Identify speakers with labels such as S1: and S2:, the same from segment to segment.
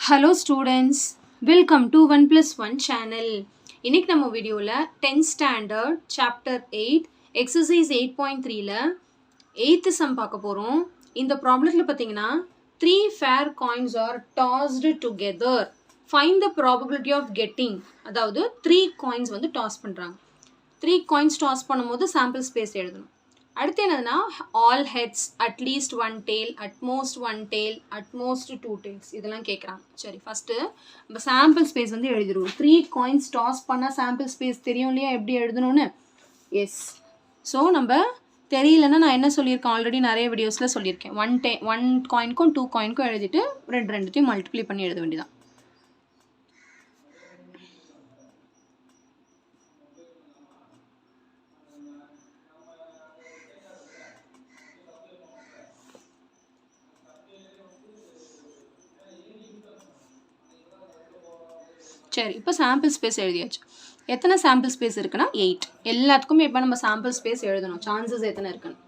S1: Hello students, welcome to 1+1 channel. இன்னைக்கு நம்ம வீடியோல 10th standard chapter 8 exercise 8.3ல 8th sum பார்க்க போறோம். இந்த ப்ராப்ளத்துல பாத்தீங்கன்னா 3 fair coins are tossed together. Find the probability of getting. அதாவது 3 coins வந்து toss பண்றாங்க. 3 coins toss பண்ணும்போது sample space எழுதணும். அடுத்து என்னதுன்னா all heads, at least one tail, at most one tail, at most two tails இதெல்லாம் கேட்குறாங்க. சரி ஃபஸ்ட்டு நம்ம சாம்பிள் ஸ்பேஸ் வந்து எழுதிடுவோம். 3 coins டாஸ் பண்ணால் சாம்பிள் ஸ்பேஸ் தெரியும் இல்லையா எப்படி எழுதணும்னு? எஸ். ஸோ நம்ம தெரியலன்னா நான் என்ன சொல்லியிருக்கேன், ஆல்ரெடி நிறைய வீடியோஸில் சொல்லியிருக்கேன். ஒன் காயினுக்கும் 2 காயினுக்கும் எழுதிட்டு ரெண்டுத்தையும் மல்டிப்ளை பண்ணி எழுத வேண்டியதான். சரி இப்போ சாம்பிள் ஸ்பேஸ் எழுதியாச்சு. எத்தனை சாம்பிள் ஸ்பேஸ் இருக்குன்னா 8. எல்லாத்துக்குமே இப்போ நம்ம சாம்பிள் ஸ்பேஸ் எழுதணும், சான்சஸ் எத்தனை இருக்குன்னு.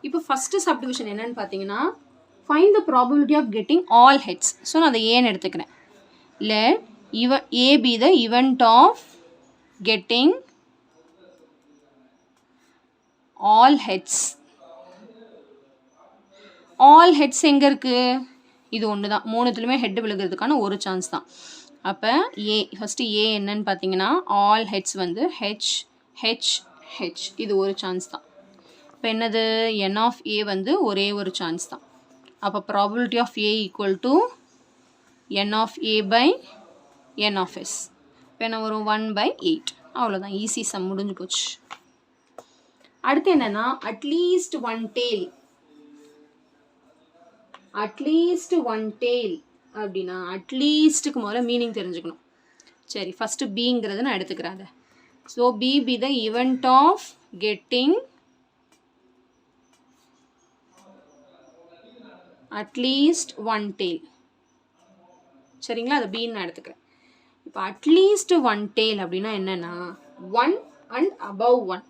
S1: இப்போ ஃபஸ்ட்டு சப்டிவிஷன் என்னன்னு பார்த்தீங்கன்னா find the probability of getting all heads. So நான் அதை ஏன்னு எடுத்துக்கிறேன். Let A be the event of getting all heads. All heads எங்கே இருக்குது? இது ஒன்று தான், மூணுத்துலையுமே ஹெட் விழுகிறதுக்கான ஒரு சான்ஸ் தான். அப்போ ஏ ஃபஸ்ட்டு ஏ என்னன்னு பார்த்தீங்கன்னா ஆல் ஹெட்ஸ் வந்து ஹெச் ஹெச் ஹெச், இது ஒரு சான்ஸ் தான். இப்போ என்னது என் ஆஃப் ஏ வந்து ஒரே ஒரு சான்ஸ் தான். அப்போ probability of A equal to n of A by N of S. இப்போ என்ன வரும் 1/8. அவ்வளோதான், ஈஸி சம் முடிஞ்சு போச்சு. அடுத்து என்னென்னா at least one tail. At least one tail அப்படின்னா அட்லீஸ்ட்டுக்கு முதல்ல மீனிங் தெரிஞ்சுக்கணும். சரி ஃபஸ்ட்டு பிங்கிறத நான் எடுத்துக்கிறேன் அதை. So B the event of getting at least one tail. சரிங்களா, அதை பின்னு நான் எடுத்துக்கிறேன். இப்போ அட்லீஸ்ட் ஒன் டெய்ல் அப்படின்னா என்னென்னா 1 and above 1.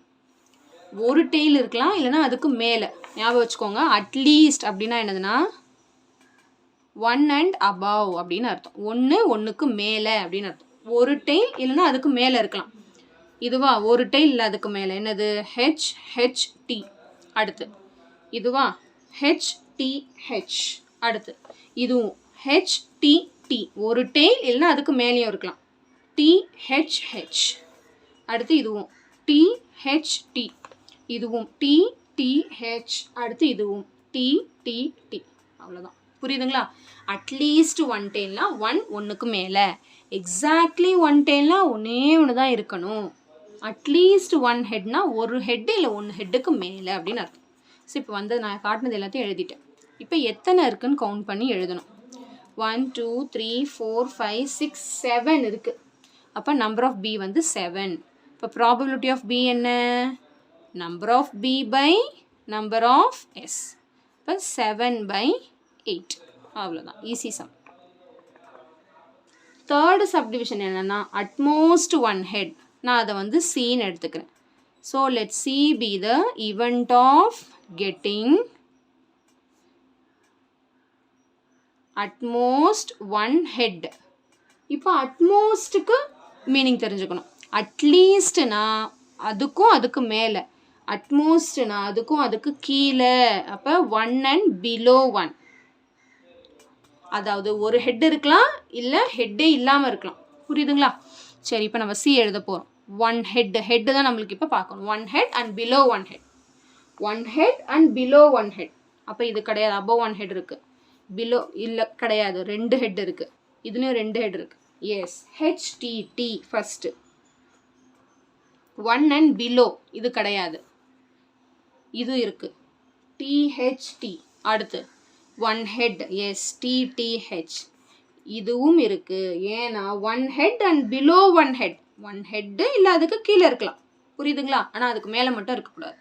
S1: ஒரு டெய்ல் இருக்கலாம் இல்லைன்னா அதுக்கு மேலே. ஞாபகம் வச்சுக்கோங்க, அட்லீஸ்ட் அப்படின்னா என்னதுன்னா 1 and above அப்படின்னு அர்த்தம். 1 1க்கு மேலே அப்படின்னு அர்த்தம். ஒரு டெய்ல் இல்லைன்னா அதுக்கு மேலே இருக்கலாம். இதுவா ஒரு டெய்ல் இல்லை அதுக்கு மேலே என்னது ஹெச் ஹெச் டி. அடுத்து இதுவா ஹெச் டி ஹெச். அடுத்து இதுவும் ஹெச் டி டி. ஒரு டெய்ல் இல்லைன்னா அதுக்கு மேலேயும் இருக்கலாம். D H H. அடுத்து இதுவும் டி ஹெச் டி. இதுவும் டி டி ஹெச். அடுத்து இதுவும் டி டி டி. அவ்வளோதான், புரியுதுங்களா? அட்லீஸ்ட் ஒன் டெய்ல்னா 1 1க்கு மேலே, எக்ஸாக்ட்லி ஒன் டெய்ல்னா ஒன்றே ஒன்று தான் இருக்கணும். அட்லீஸ்ட் ஒன் ஹெட்னா ஒரு ஹெட்டு இல்லை 1 ஹெட்டுக்கு மேலே அப்படின்னு அர்த்தம். ஸோ இப்போ வந்து நான் காட்டினது எல்லாத்தையும் எழுதிட்டேன். இப்போ எத்தனை இருக்குன்னு கவுண்ட் பண்ணி எழுதணும். 1 2 3 4 5 6 7 இருக்குது. அப்போ நம்பர் ஆஃப் பி வந்து 7. இப்போ ப்ராபபிலிட்டி ஆஃப் பி என்ன? Number of B by number of S. இப்போ 7/8. அவ்வளோதான், ஈஸி சம். தேர்டு சப்டிவிஷன் என்னென்னா அட்மோஸ்ட் ஒன் ஹெட். நான் அதை வந்து சீன்னு எடுத்துக்கிறேன். So let C be the event of getting at most one head. இப்போ அட்மோஸ்ட்டுக்கு மீனிங் தெரிஞ்சுக்கணும். அட்லீஸ்ட்னா அதுக்கும் அதுக்கு மேலே, அட்மோஸ்ட்னா அதுக்கும் அதுக்கு கீழே. அப்போ 1 and below 1. அதாவது ஒரு ஹெட் இருக்கலாம் இல்லை ஹெட்டே இல்லாமல் இருக்கலாம். புரியுதுங்களா? சரி இப்போ நம்ம சி எழுத போகிறோம். ஒன் ஹெட்டு தான் நம்மளுக்கு இப்போ பார்க்கணும். 1 head and below 1 head. 1 head and below 1 head. அப்போ இது கிடையாது, above 1 head இருக்குது. பிலோ இல்லை கிடையாது, 2 ஹெட் இருக்குது. இதுலேயும் 2 ஹெட் இருக்குது. S HTT first. 1 and below இது கிடையாது, இது இருக்குது. டிஹெச்டி. அடுத்து 1 head, எஸ் டிடிஹெச். இதுவும் இருக்குது. ஏன்னா 1 head and below 1 head. 1 head இல்லை அதுக்கு கீழே இருக்கலாம். புரியுதுங்களா? ஆனால் அதுக்கு மேலே மட்டும் இருக்கக்கூடாது.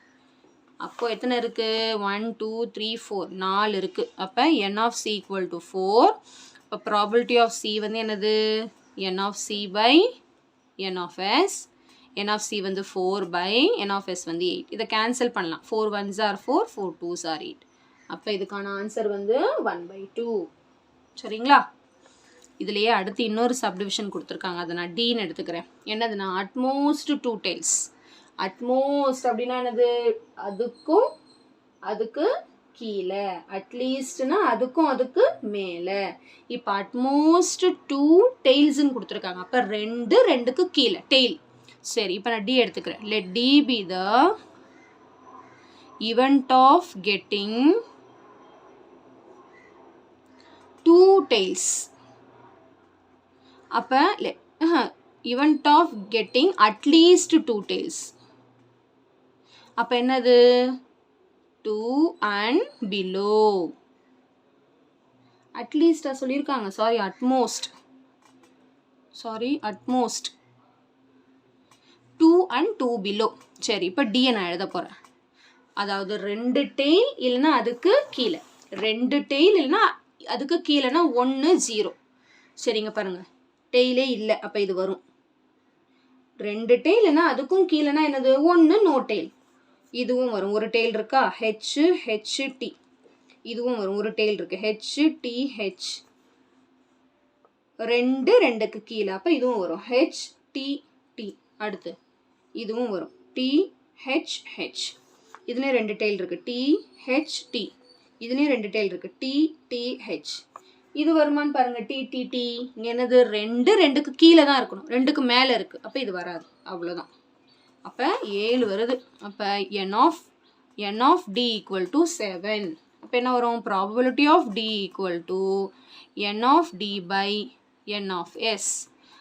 S1: அப்போ எத்தனை இருக்குது? 1 2 3 4 4 இருக்குது. அப்போ N of C equal to 4. இப்போ ப்ராபபிலிட்டி ஆஃப் சி வந்து என்னது? N of C by N of S. N of C வந்து 4 பை என் ஆஃப் எஸ் வந்து 8. இதை கேன்சல் பண்ணலாம். 4 1s are 4, 4 2s are 8. அப்போ இதுக்கான ஆன்சர் வந்து 1/2. சரிங்களா? இதுலேயே அடுத்து இன்னொரு சப்டிவிஷன் கொடுத்துருக்காங்க, அதை நான் டீன்னு எடுத்துக்கிறேன். என்னதுன்னா அட்மோஸ்ட் 2 tails. அட்மோஸ்ட் அப்படின்னா என்னது, அதுக்கும் அதுக்கு கீழே, அட்லீஸ்ட்னா அதுக்கும் அதுக்கு மேலே. இப்போ அட்மோஸ்ட் 2 tailsன்னு கொடுத்துருக்காங்க, அப்போ 2க்கு கீழே டெய்ல். சரி, இப்போ நான் டி எடுத்துக்கிறேன். Let D be the event of getting 2 tails. அப்போ event of getting at least 2 tails. அப்போ என்னது, 2 and below. அட்லீஸ்டா சொல்லியிருக்காங்க, சாரி அட்மோஸ்ட், 2 and 2 below. சரி, இப்போ டியை நான் எழுத போகிறேன். அதாவது 2 டெய்ல் இல்லைன்னா அதுக்கு கீழே, 2 டெய்ல் இல்லைன்னா அதுக்கு கீழேனா 1 0. சரிங்க, பாருங்க டெய்லே இல்லை, அப்போ இது வரும். 2 டெய்ல் இல்லைன்னா அதுக்கும் கீழேனா என்னது, 1 நோ டெய்ல். இதுவும் வரும், ஒரு டெய்ல் இருக்கா, ஹெச் ஹெச் டி. இதுவும் வரும், ஒரு டெய்ல் இருக்கு, ஹெச் டி ஹெச். 2க்கு கீழே, அப்போ இதுவும் வரும், ஹெச் டி டி. அடுத்து இதுவும் வரும், டி ஹெச் ஹெச். இதுலேயும் 2 டெய்ல் இருக்கு, டி ஹெச் டி. இதுலேயும் 2 டெய்ல் இருக்கு, டி டி ஹெச். இது வருமானு பாருங்க, டி டி டி. இங்கே என்னது, 2க்கு கீழே தான் இருக்கணும், 2க்கு மேலே இருக்கு, அப்போ இது வராது, அவ்வளோதான். அப்போ 7 வருது. அப்போ n of d equal to 7. அப்போ என்ன வரும், probability of d equal to n of d by n of s.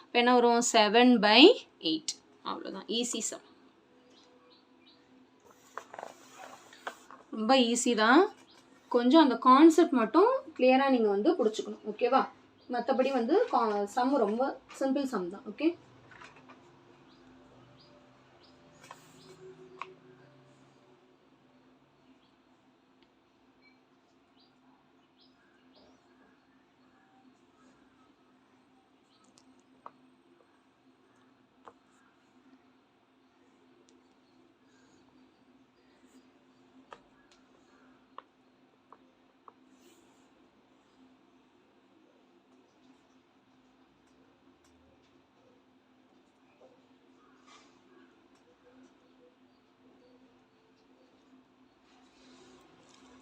S1: இப்போ என்ன வரும், 7/8. அவ்வளோதான், ஈஸி சம். ரொம்ப ஈஸி தான், கொஞ்சம் அந்த கான்செப்ட் மட்டும் கிளியராக நீங்கள் வந்து பிடிச்சிக்கணும், ஓகேவா? மற்றபடி வந்து சம் ரொம்ப சிம்பிள் சம் தான், ஓகே?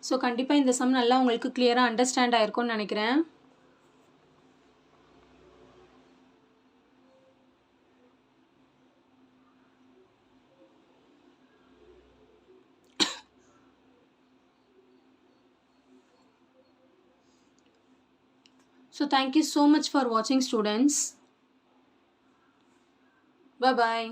S1: ஸோ கண்டிப்பாக இந்த சம் நல்லா உங்களுக்கு கிளியராக அண்டர்ஸ்டாண்ட் ஆயிருக்கும்னு நினைக்கிறேன். So thank you so much for watching, students. Bye bye.